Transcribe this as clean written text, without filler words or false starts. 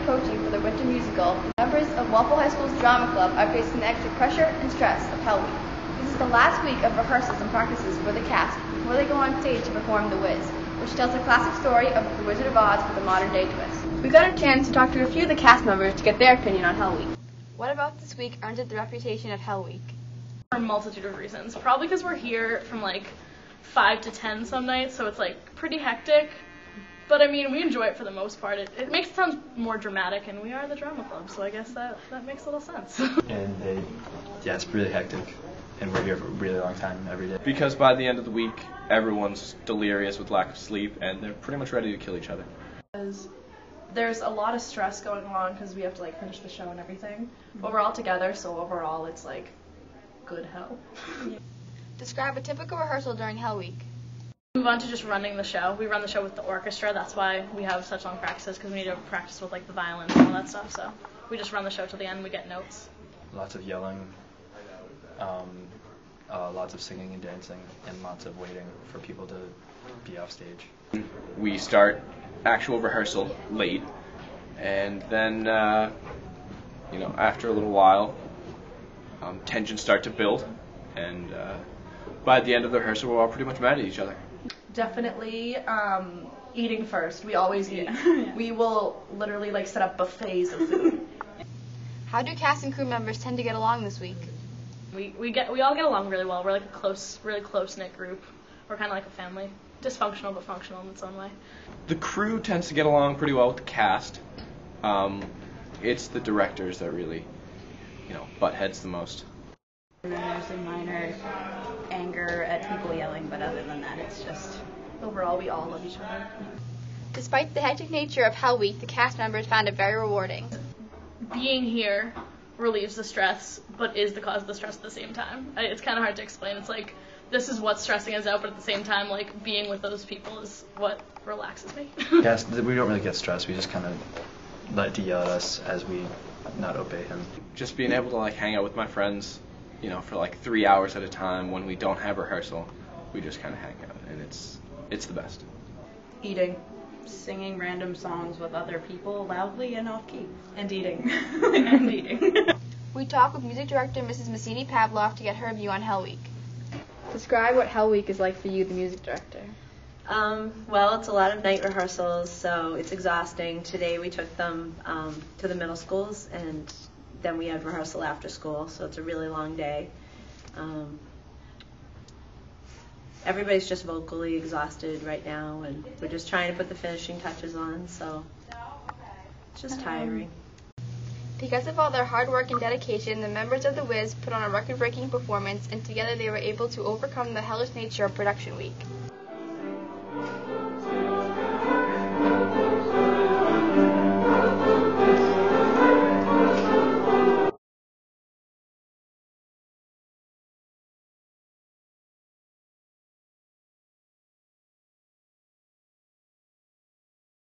approaching for the winter musical, members of Walpole High School's drama club are facing the extra pressure and stress of Hell Week. This is the last week of rehearsals and practices for the cast before they go on stage to perform The Wiz, which tells the classic story of the Wizard of Oz with a modern-day twist. We got a chance to talk to a few of the cast members to get their opinion on Hell Week. What about this week earned it the reputation of Hell Week? For a multitude of reasons. Probably because we're here from like 5 to 10 some nights, so it's like pretty hectic. But I mean, we enjoy it for the most part. It makes it sound more dramatic, and we are the drama club, so I guess that makes a little sense. And it's really hectic, and we're here for a really long time every day. Because by the end of the week, everyone's delirious with lack of sleep, and they're pretty much ready to kill each other. There's a lot of stress going on because we have to like finish the show and everything. But we're all together, so overall it's like good hell. Describe a typical rehearsal during Hell Week. Move on to just running the show. We run the show with the orchestra. That's why we have such long practices, because we need to practice with like the violins and all that stuff. So we just run the show till the end. We get notes. Lots of yelling, lots of singing and dancing, and lots of waiting for people to be off stage. We start actual rehearsal late, and then after a little while, tensions start to build, and by the end of the rehearsal, we're all pretty much mad at each other. Definitely eating first. We always eat. We will literally like set up buffets of food. How do cast and crew members tend to get along this week? We all get along really well. We're like a really close-knit group. We're kind of like a family. Dysfunctional but functional in its own way. The crew tends to get along pretty well with the cast. It's the directors that really, butt heads the most. And then there's a minor anger at people yelling, but other than that, it's just Overall, we all love each other. Despite the hectic nature of Hell Week, the cast members found it very rewarding. Being here relieves the stress, but is the cause of the stress at the same time. It's kind of hard to explain. It's like, this is what's stressing us out, but at the same time, like, being with those people is what relaxes me. Yes, we don't really get stressed. We just kind of let D yell at us as we not obey him. Just being able to like hang out with my friends, for like 3 hours at a time when we don't have rehearsal, we just kind of hang out, and it's the best. Eating. singing random songs with other people loudly and off key. And eating. And eating. We talked with music director Mrs. Massini Pavlov to get her view on Hell Week. Describe what Hell Week is like for you, the music director. Well, it's a lot of night rehearsals, so it's exhausting. Today we took them to the middle schools, and then we had rehearsal after school, so it's a really long day. Everybody's just vocally exhausted right now, and we're just trying to put the finishing touches on, so it's just tiring. Because of all their hard work and dedication, the members of The Wiz put on a record-breaking performance, and together they were able to overcome the hellish nature of production week.